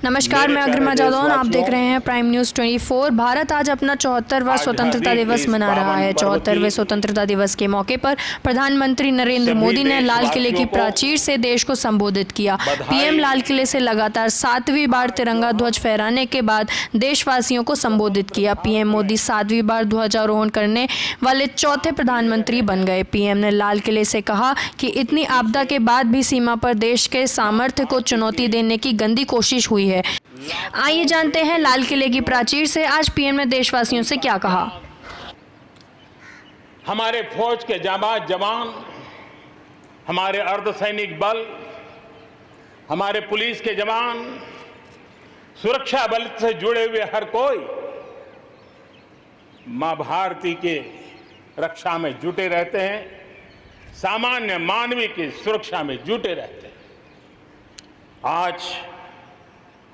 नमस्कार, मैं अग्रिमा जादौन। आप देख रहे हैं प्राइम न्यूज़ 24। भारत आज अपना 74वां स्वतंत्रता दिवस मना रहा है। 74वें स्वतंत्रता दिवस के मौके पर प्रधानमंत्री नरेंद्र मोदी ने लाल किले की प्राचीर से देश को संबोधित किया। पीएम लाल किले से लगातार 7वीं बार तिरंगा ध्वज फहराने के बाद देशवासियों को संबोधित किया। पीएम मोदी 7वीं बार ध्वजारोहण करने वाले चौथे प्रधानमंत्री बन गए। पीएम ने लाल किले से कहा कि इतनी आपदा के बाद भी सीमा पर देश के सामर्थ्य को चुनौती देने की गंदी कोशिश हुई है। आइए जानते हैं लाल किले की प्राचीर से आज पीएम ने देशवासियों से क्या कहा। हमारे फौज के जाबाज जवान, हमारे अर्धसैनिक बल, हमारे पुलिस के जवान, सुरक्षा बल से जुड़े हुए हर कोई मां भारती के रक्षा में जुटे रहते हैं, सामान्य मानवीय की सुरक्षा में जुटे रहते हैं। आज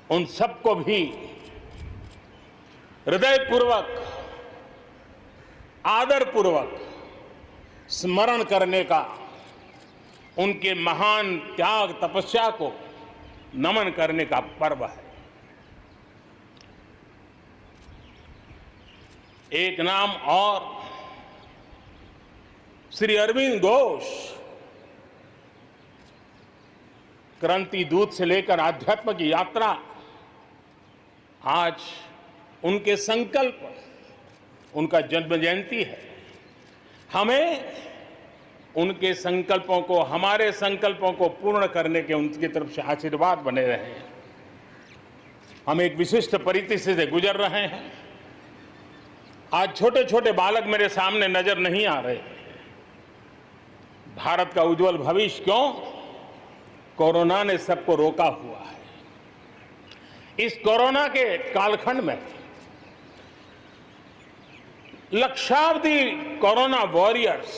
उन सबको भी हृदयपूर्वक, आदरपूर्वक स्मरण करने का, उनके महान त्याग तपस्या को नमन करने का पर्व है। एक नाम और, श्री अरविंद घोष क्रांति दूत से लेकर आध्यात्म की यात्रा, आज उनके संकल्प, उनका जन्म जयंती है। हमें उनके संकल्पों को, हमारे संकल्पों को पूर्ण करने के उनकी तरफ से आशीर्वाद बने रहे। हम एक विशिष्ट परिस्थिति से गुजर रहे हैं। आज छोटे छोटे बालक मेरे सामने नजर नहीं आ रहे। भारत का उज्जवल भविष्य क्यों? कोरोना ने सबको रोका हुआ है। इस कोरोना के कालखंड में लक्षावधि कोरोना वॉरियर्स,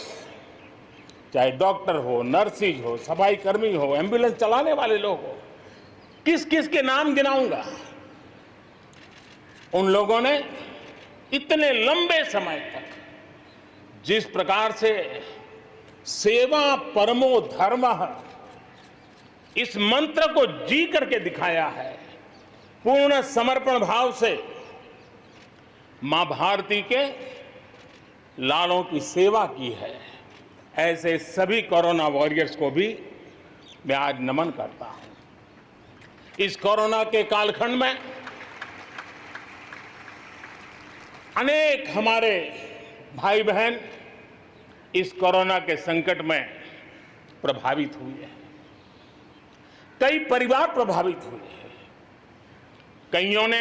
चाहे डॉक्टर हो, नर्सिस हो, सफाई कर्मी हो, एम्बुलेंस चलाने वाले लोग हो, किस किस के नाम गिनाऊंगा। उन लोगों ने इतने लंबे समय तक जिस प्रकार से सेवा परमो धर्मः इस मंत्र को जी करके दिखाया है, पूर्ण समर्पण भाव से मां भारती के लालों की सेवा की है, ऐसे सभी कोरोना वॉरियर्स को भी मैं आज नमन करता हूं। इस कोरोना के कालखंड में अनेक हमारे भाई बहन इस कोरोना के संकट में प्रभावित हुए हैं। कई परिवार प्रभावित हुए हैं। कईयों ने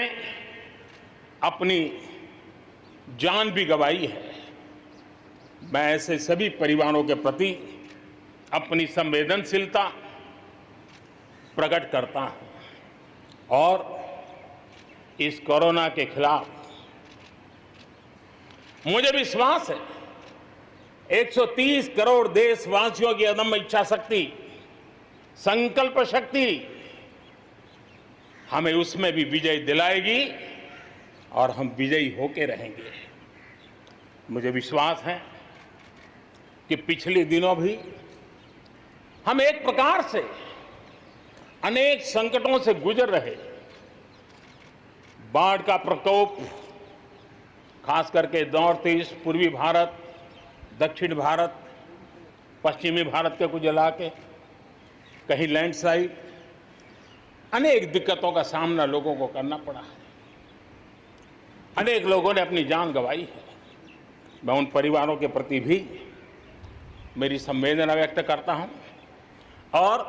अपनी जान भी गंवाई है। मैं ऐसे सभी परिवारों के प्रति अपनी संवेदनशीलता प्रकट करता हूं और इस कोरोना के खिलाफ मुझे विश्वास है 130 करोड़ देशवासियों की अदम्य इच्छा शक्ति, संकल्प शक्ति हमें उसमें भी विजय दिलाएगी और हम विजयी होके रहेंगे। मुझे विश्वास है कि पिछले दिनों भी हम एक प्रकार से अनेक संकटों से गुजर रहे। बाढ़ का प्रकोप, खास करके नॉर्थ ईस्ट, पूर्वी भारत, दक्षिण भारत, पश्चिमी भारत के कुछ इलाके, कहीं लैंडस्लाइड, अनेक दिक्कतों का सामना लोगों को करना पड़ा है। अनेक लोगों ने अपनी जान गंवाई है। मैं उन परिवारों के प्रति भी मेरी संवेदना व्यक्त करता हूं और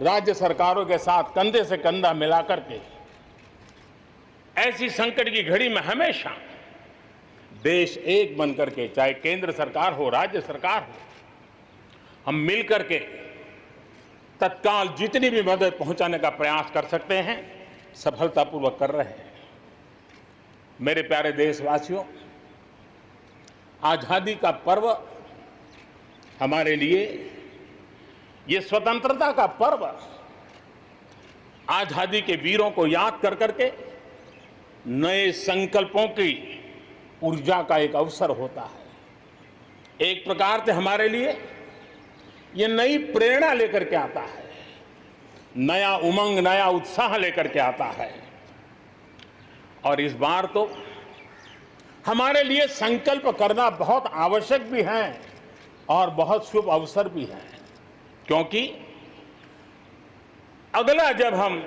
राज्य सरकारों के साथ कंधे से कंधा मिलाकर के ऐसी संकट की घड़ी में हमेशा देश एक बनकर के, चाहे केंद्र सरकार हो, राज्य सरकार हो, हम मिलकर के तत्काल जितनी भी मदद पहुंचाने का प्रयास कर सकते हैं, सफलतापूर्वक कर रहे हैं। मेरे प्यारे देशवासियों, आजादी का पर्व हमारे लिए, ये स्वतंत्रता का पर्व आजादी के वीरों को याद कर करके नए संकल्पों की ऊर्जा का एक अवसर होता है। एक प्रकार से हमारे लिए ये नई प्रेरणा लेकर के आता है। नया उमंग, नया उत्साह लेकर के आता है। और इस बार तो हमारे लिए संकल्प करना बहुत आवश्यक भी है और बहुत शुभ अवसर भी है, क्योंकि अगला जब हम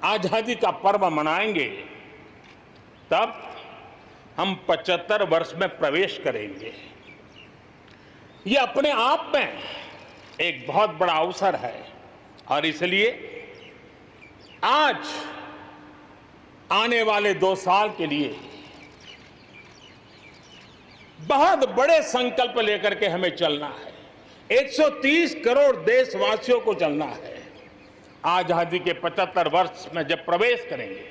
आजादी का पर्व मनाएंगे तब हम 75 वर्ष में प्रवेश करेंगे। ये अपने आप में एक बहुत बड़ा अवसर है और इसलिए आज आने वाले 2 साल के लिए बहुत बड़े संकल्प लेकर के हमें चलना है। 130 करोड़ देशवासियों को चलना है। आजादी के 75 वर्ष में जब प्रवेश करेंगे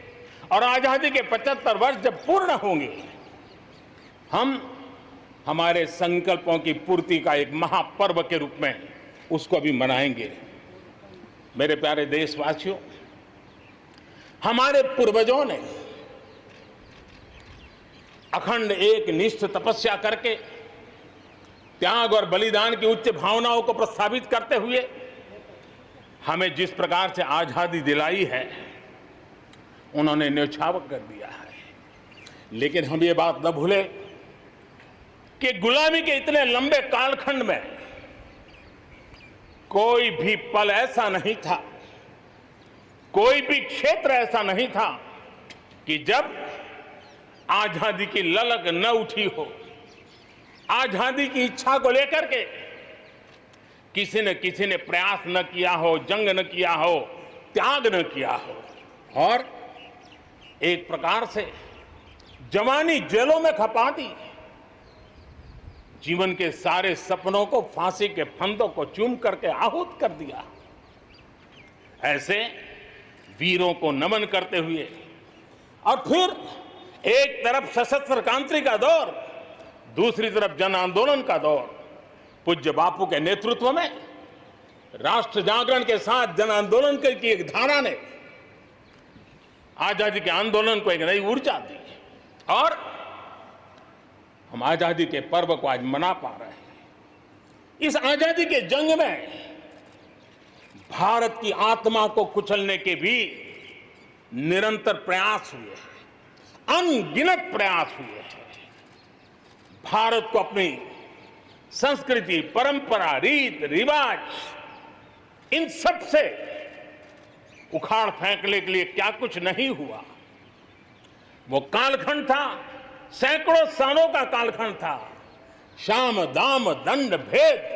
और आजादी के 75 वर्ष जब पूर्ण होंगे, हम हमारे संकल्पों की पूर्ति का एक महापर्व के रूप में उसको भी मनाएंगे। मेरे प्यारे देशवासियों, हमारे पूर्वजों ने अखंड एक निष्ठ तपस्या करके त्याग और बलिदान की उच्च भावनाओं को प्रस्तावित करते हुए हमें जिस प्रकार से आजादी दिलाई है, उन्होंने न्यौछावर कर दिया है। लेकिन हम ये बात न भूलें कि गुलामी के इतने लंबे कालखंड में कोई भी पल ऐसा नहीं था, कोई भी क्षेत्र ऐसा नहीं था कि जब आजादी की ललक न उठी हो, आजादी की इच्छा को लेकर के किसी ने प्रयास न किया हो, जंग न किया हो, त्याग न किया हो और एक प्रकार से जवानी जेलों में खपा दी, जीवन के सारे सपनों को फांसी के फंदों को चूम करके आहूत कर दिया। ऐसे वीरों को नमन करते हुए और फिर एक तरफ सशस्त्र क्रांति का दौर, दूसरी तरफ जन आंदोलन का दौर, पूज्य बापू के नेतृत्व में राष्ट्र जागरण के साथ जन आंदोलन की एक धारा ने आजादी के आंदोलन को एक नई ऊर्जा दी और हम आजादी के पर्व को आज मना पा रहे हैं। इस आजादी के जंग में भारत की आत्मा को कुचलने के भी निरंतर प्रयास हुए हैं, अनगिनत प्रयास हुए हैं। भारत को अपनी संस्कृति, परंपरा, रीत रिवाज, इन सब से उखाड़ फेंकने के लिए क्या कुछ नहीं हुआ। वो कालखंड था, सैकड़ों सालों का कालखंड था। शाम दाम दंड भेद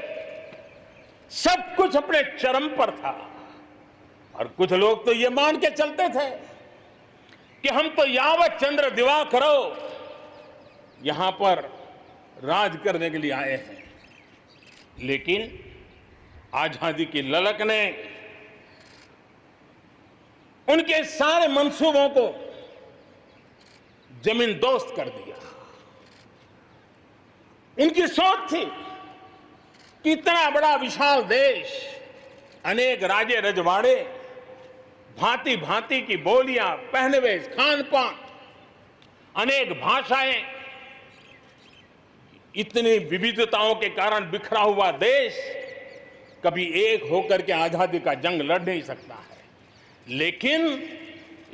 सब कुछ अपने चरम पर था और कुछ लोग तो ये मान के चलते थे कि हम तो यावत चंद्र दिवाकरो यहां पर राज करने के लिए आए हैं। लेकिन आजादी की ललक ने उनके सारे मंसूबों को जमींदोस्त कर दिया। उनकी सोच थी कि इतना बड़ा विशाल देश, अनेक राजे रजवाड़े, भांति भांति की बोलियां, पहनवेश, खान पान, अनेक भाषाएं, इतनी विविधताओं के कारण बिखरा हुआ देश कभी एक होकर के आजादी का जंग लड़ नहीं सकता है। लेकिन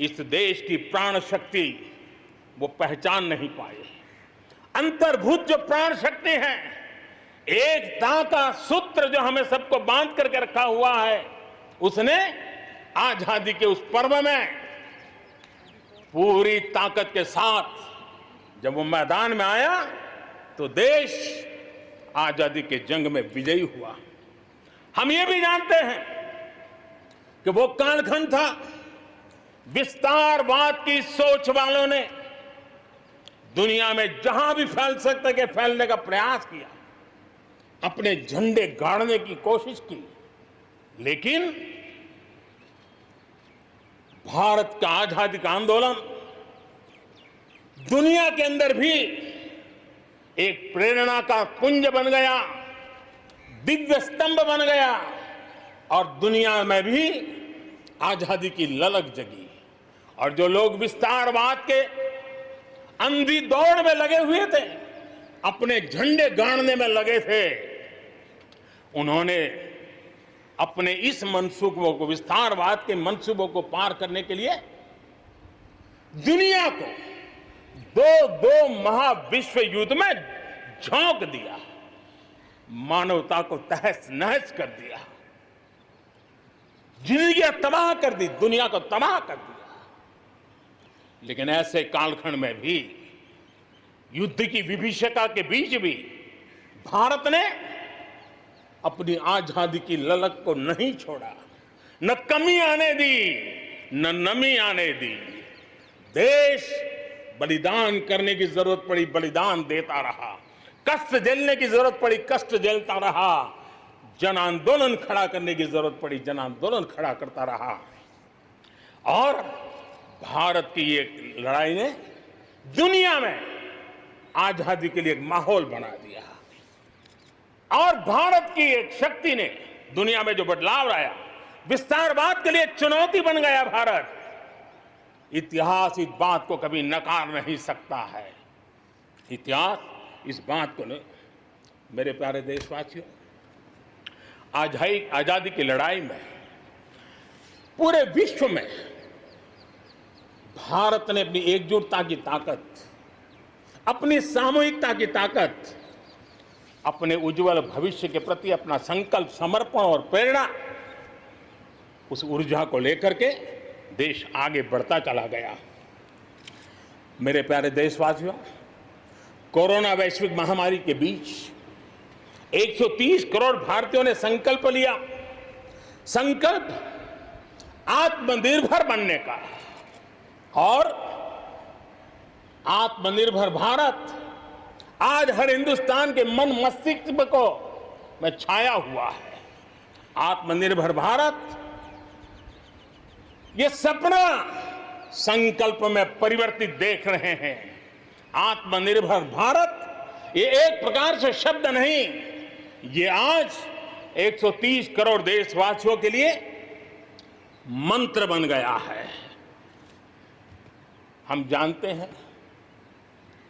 इस देश की प्राण शक्ति वो पहचान नहीं पाए। अंतर्भूत जो प्राण शक्ति है, एकता का सूत्र जो हमें सबको बांध करके रखा हुआ है, उसने आजादी के उस पर्व में पूरी ताकत के साथ जब वो मैदान में आया तो देश आजादी के जंग में विजयी हुआ। हम ये भी जानते हैं कि वो कालखंड था, विस्तारवाद की सोच वालों ने दुनिया में जहां भी फैल सकते के फैलने का प्रयास किया, अपने झंडे गाड़ने की कोशिश की। लेकिन भारत का आजादी का आंदोलन दुनिया के अंदर भी एक प्रेरणा का पुंज बन गया, दिव्य स्तंभ बन गया और दुनिया में भी आजादी की ललक जगी। और जो लोग विस्तारवाद के अंधी दौड़ में लगे हुए थे, अपने झंडे गाड़ने में लगे थे, उन्होंने अपने इस मंसूबों को, विस्तारवाद के मंसूबों को पार करने के लिए दुनिया को दो महाविश्व युद्ध में झोंक दिया, मानवता को तहस नहस कर दिया, जिंदगियां तबाह कर दी, दुनिया को तबाह कर दिया। लेकिन ऐसे कालखंड में भी, युद्ध की विभीषिका के बीच भी भारत ने अपनी आजादी की ललक को नहीं छोड़ा, न कमी आने दी न नमी आने दी। देश बलिदान करने की जरूरत पड़ी, बलिदान देता रहा, कष्ट झेलने की जरूरत पड़ी, कष्ट झेलता रहा, जन आंदोलन खड़ा करने की जरूरत पड़ी, जन आंदोलन खड़ा करता रहा। और भारत की ये लड़ाई ने दुनिया में आजादी के लिए एक माहौल बना दिया। और भारत की एक शक्ति ने दुनिया में जो बदलाव लाया, विस्तारवाद के लिए चुनौती बन गया भारत। इतिहास इस बात को कभी नकार नहीं सकता है। इतिहास इस बात को नहीं। मेरे प्यारे देशवासियों, आजादी की लड़ाई में पूरे विश्व में भारत ने अपनी एकजुटता की ताकत, अपनी सामूहिकता की ताकत, अपने उज्जवल भविष्य के प्रति अपना संकल्प, समर्पण और प्रेरणा, उस ऊर्जा को लेकर के देश आगे बढ़ता चला गया। मेरे प्यारे देशवासियों, कोरोना वैश्विक महामारी के बीच 130 करोड़ भारतीयों ने संकल्प लिया, संकल्प आत्मनिर्भर बनने का। और आत्मनिर्भर भारत आज हर हिंदुस्तान के मन मस्तिष्क को में छाया हुआ है। आत्मनिर्भर भारत, ये सपना संकल्प में परिवर्तित देख रहे हैं। आत्मनिर्भर भारत ये एक प्रकार से शब्द नहीं, ये आज 130 करोड़ देशवासियों के लिए मंत्र बन गया है। हम जानते हैं,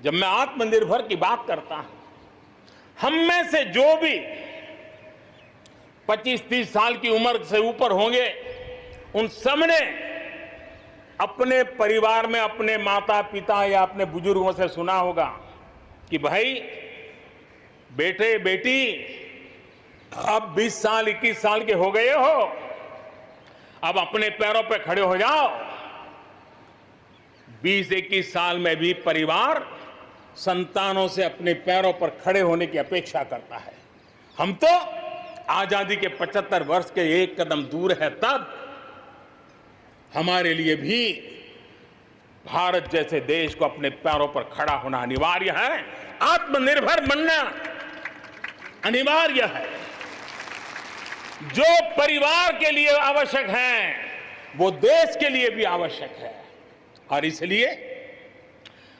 जब मैं आत्मनिर्भर की बात करता हूं, हम में से जो भी 25-30 साल की उम्र से ऊपर होंगे, उन सब ने अपने परिवार में अपने माता पिता या अपने बुजुर्गों से सुना होगा कि भाई बेटे बेटी, अब 20 साल 21 साल के हो गए हो, अब अपने पैरों पे खड़े हो जाओ। 20-21 साल में भी परिवार संतानों से अपने पैरों पर खड़े होने की अपेक्षा करता है। हम तो आजादी के 75 वर्ष के एक कदम दूर है, तब हमारे लिए भी भारत जैसे देश को अपने पैरों पर खड़ा होना अनिवार्य है। आत्मनिर्भर बनना अनिवार्य है। जो परिवार के लिए आवश्यक है, वो देश के लिए भी आवश्यक है। और इसलिए,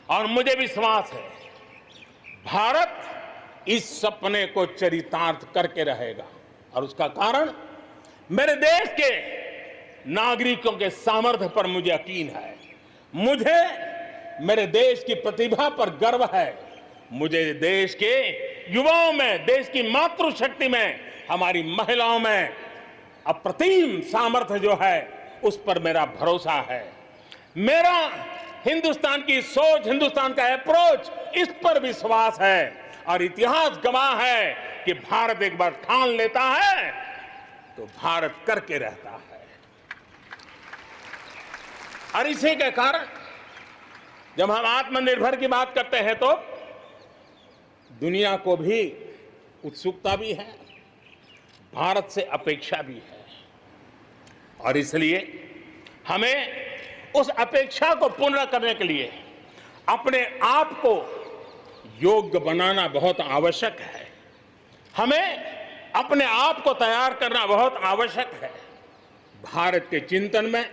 और मुझे विश्वास है, भारत इस सपने को चरितार्थ करके रहेगा। और उसका कारण मेरे देश के नागरिकों के सामर्थ्य पर मुझे यकीन है। मुझे मेरे देश की प्रतिभा पर गर्व है। मुझे देश के युवाओं में, देश की मातृशक्ति में, हमारी महिलाओं में अप्रतिम सामर्थ्य जो है, उस पर मेरा भरोसा है। मेरा हिंदुस्तान की सोच, हिंदुस्तान का अप्रोच, इस पर विश्वास है। और इतिहास गवाह है कि भारत एक बार ठान लेता है तो भारत करके रहता है। और इसी के कारण जब हम आत्मनिर्भर की बात करते हैं तो दुनिया को भी उत्सुकता भी है, भारत से अपेक्षा भी है। और इसलिए हमें उस अपेक्षा को पूर्ण करने के लिए अपने आप को योग्य बनाना बहुत आवश्यक है। हमें अपने आप को तैयार करना बहुत आवश्यक है। भारत के चिंतन में,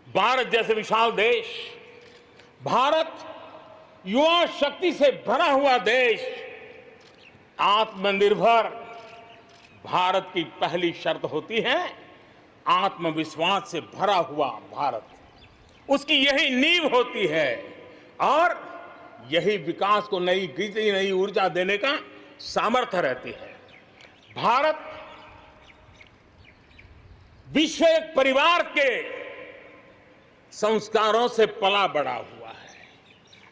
भारत जैसे विशाल देश, भारत युवा शक्ति से भरा हुआ देश, आत्मनिर्भर भारत की पहली शर्त होती है आत्मविश्वास से भरा हुआ भारत। उसकी यही नींव होती है और यही विकास को नई गति, नई ऊर्जा देने का सामर्थ्य रहती है। भारत विश्व एक परिवार के संस्कारों से पला बड़ा हुआ है।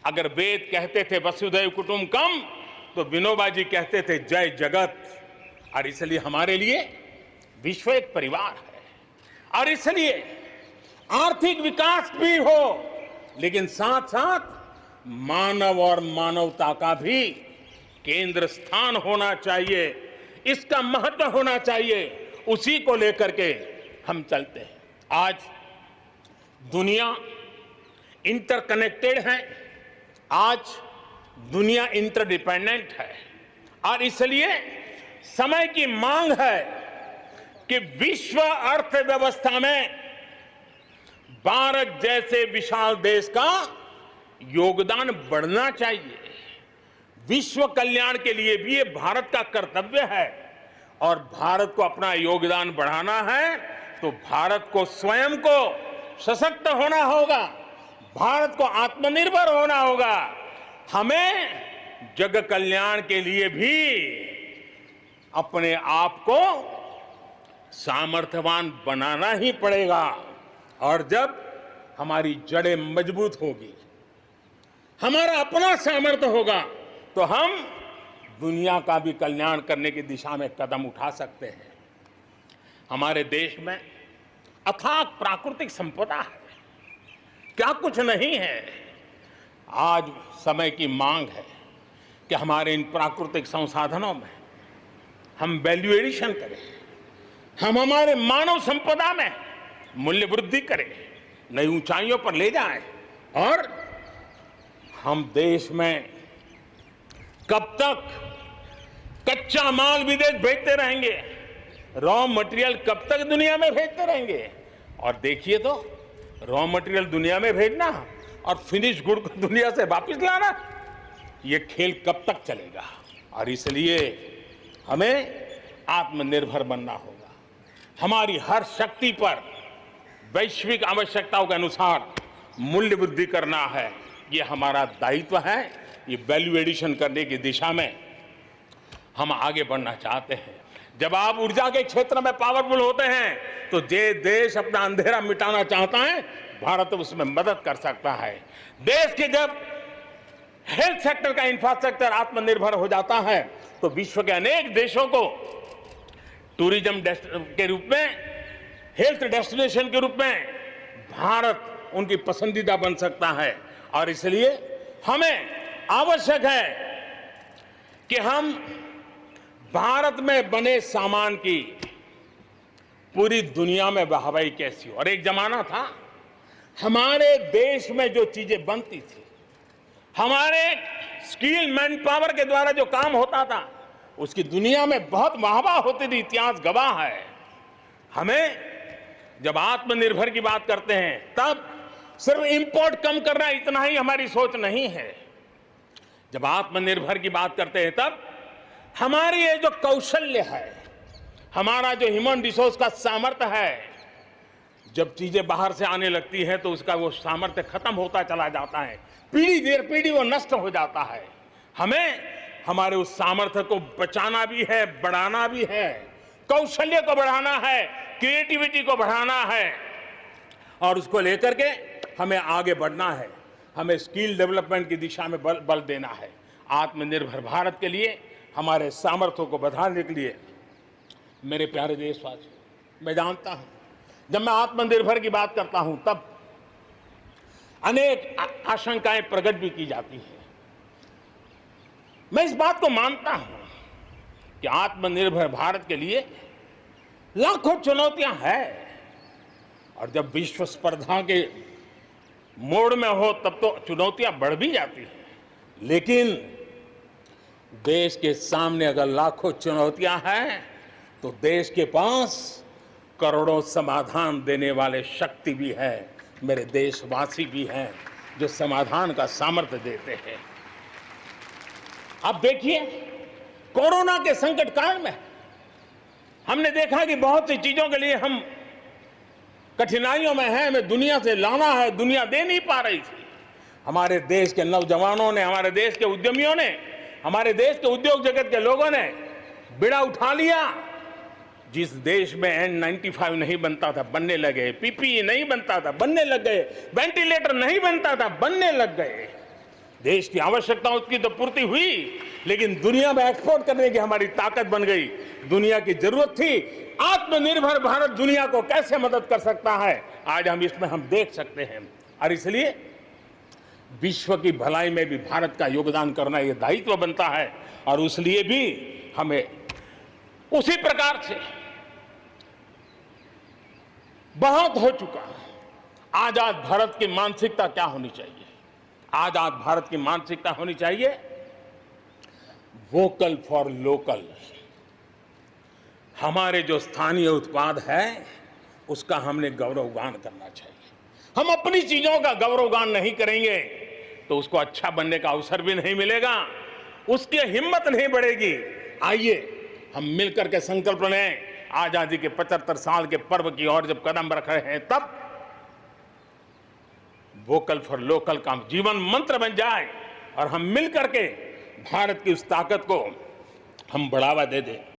अगर वेद कहते थे वसुधैव कुटुंबकम, तो विनोबा जी कहते थे जय जगत। और इसलिए हमारे लिए विश्व एक परिवार है। और इसलिए आर्थिक विकास भी हो, लेकिन साथ साथ मानव और मानवता का भी केंद्र स्थान होना चाहिए, इसका महत्व होना चाहिए। उसी को लेकर के हम चलते हैं। आज दुनिया इंटरकनेक्टेड है, आज दुनिया इंटरडिपेंडेंट है। और इसलिए समय की मांग है कि विश्व अर्थव्यवस्था में भारत जैसे विशाल देश का योगदान बढ़ना चाहिए। विश्व कल्याण के लिए भी ये भारत का कर्तव्य है। और भारत को अपना योगदान बढ़ाना है तो भारत को स्वयं को सशक्त होना होगा, भारत को आत्मनिर्भर होना होगा। हमें जग कल्याण के लिए भी अपने आप को सामर्थ्यवान बनाना ही पड़ेगा। और जब हमारी जड़ें मजबूत होगी, हमारा अपना सामर्थ्य होगा, तो हम दुनिया का भी कल्याण करने की दिशा में कदम उठा सकते हैं। हमारे देश में अथाक प्राकृतिक संपदा है, क्या कुछ नहीं है। आज समय की मांग है कि हमारे इन प्राकृतिक संसाधनों में हम वैल्यू एडिशन करें, हम हमारे मानव संपदा में मूल्य वृद्धि करें, नई ऊंचाइयों पर ले जाएं। और हम देश में कब तक कच्चा माल विदेश भेजते रहेंगे, रॉ मटेरियल कब तक दुनिया में भेजते रहेंगे। और देखिए तो रॉ मटेरियल दुनिया में भेजना और फिनिश गुड को दुनिया से वापस लाना, ये खेल कब तक चलेगा। और इसलिए हमें आत्मनिर्भर बनना होगा। हमारी हर शक्ति पर वैश्विक आवश्यकताओं के अनुसार मूल्य वृद्धि करना है, ये हमारा दायित्व है। ये वैल्यू एडिशन करने की दिशा में हम आगे बढ़ना चाहते हैं। जब आप ऊर्जा के क्षेत्र में पावरफुल होते हैं तो जे देश अपना अंधेरा मिटाना चाहता है, भारत उसमें मदद कर सकता है। देश के जब हेल्थ सेक्टर का इंफ्रास्ट्रक्चर आत्मनिर्भर हो जाता है तो विश्व के अनेक देशों को टूरिज्म के रूप में, हेल्थ डेस्टिनेशन के रूप में भारत उनकी पसंदीदा बन सकता है। और इसलिए हमें आवश्यक है कि हम भारत में बने सामान की पूरी दुनिया में वाहवाही कैसी हो। और एक जमाना था हमारे देश में जो चीजें बनती थी, हमारे स्किल मैन पावर के द्वारा जो काम होता था, उसकी दुनिया में बहुत वाहवाही होती थी, इतिहास गवाह है। हमें जब आत्मनिर्भर की बात करते हैं तब सिर्फ इंपोर्ट कम करना इतना ही हमारी सोच नहीं है। जब आत्मनिर्भर की बात करते हैं तब हमारी ये जो कौशल्य है, हमारा जो ह्यूमन रिसोर्स का सामर्थ्य है, जब चीजें बाहर से आने लगती हैं तो उसका वो सामर्थ्य खत्म होता चला जाता है, पीढ़ी दर पीढ़ी वो नष्ट हो जाता है। हमें हमारे उस सामर्थ्य को बचाना भी है, बढ़ाना भी है, कौशल्य को बढ़ाना है, क्रिएटिविटी को बढ़ाना है और उसको लेकर के हमें आगे बढ़ना है। हमें स्किल डेवलपमेंट की दिशा में बल देना है। आत्मनिर्भर भारत के लिए, हमारे सामर्थ्य को बढ़ाने के लिए मेरे प्यारे देशवासियों, मैं जानता हूं जब मैं आत्मनिर्भर की बात करता हूं तब अनेक आशंकाएं प्रकट भी की जाती हैं। मैं इस बात को मानता हूं कि आत्मनिर्भर भारत के लिए लाखों चुनौतियां हैं और जब विश्व स्पर्धा के मोड़ में हो तब तो चुनौतियां बढ़ भी जाती हैं, लेकिन देश के सामने अगर लाखों चुनौतियां हैं तो देश के पास करोड़ों समाधान देने वाले शक्ति भी है, मेरे देशवासी भी हैं जो समाधान का सामर्थ्य देते हैं। अब देखिए कोरोना के संकट काल में हमने देखा कि बहुत सी चीजों के लिए हम कठिनाइयों में हैं, हमें दुनिया से लाना है, दुनिया दे नहीं पा रही थी। हमारे देश के नौजवानों ने, हमारे देश के उद्यमियों ने, हमारे देश के उद्योग जगत के लोगों ने बीड़ा उठा लिया जिस देश में N95 नहीं बनता था बनने लगे, पीपीई नहीं बनता था बनने लग गए, वेंटिलेटर नहीं बनता था बनने लग गए। देश की आवश्यकताओं की तो पूर्ति हुई, लेकिन दुनिया में एक्सपोर्ट करने की हमारी ताकत बन गई। दुनिया की जरूरत थी आत्मनिर्भर भारत दुनिया को कैसे मदद कर सकता है, आज हम इसमें हम देख सकते हैं। और इसलिए विश्व की भलाई में भी भारत का योगदान करना ये दायित्व बनता है। और उसलिए भी हमें उसी प्रकार से बहुत हो चुका। आजाद भारत की मानसिकता क्या होनी चाहिए? आजाद भारत की मानसिकता होनी चाहिए वोकल फॉर लोकल। हमारे जो स्थानीय उत्पाद है उसका हमने गौरवगान करना चाहिए। हम अपनी चीजों का गौरवगान नहीं करेंगे तो उसको अच्छा बनने का अवसर भी नहीं मिलेगा, उसकी हिम्मत नहीं बढ़ेगी। आइए हम मिलकर के संकल्प लें, आजादी के 75 साल के पर्व की ओर जब कदम रख रहे हैं तब वोकल फॉर लोकल का जीवन मंत्र बन जाए और हम मिलकर के भारत की उस ताकत को हम बढ़ावा दे दें।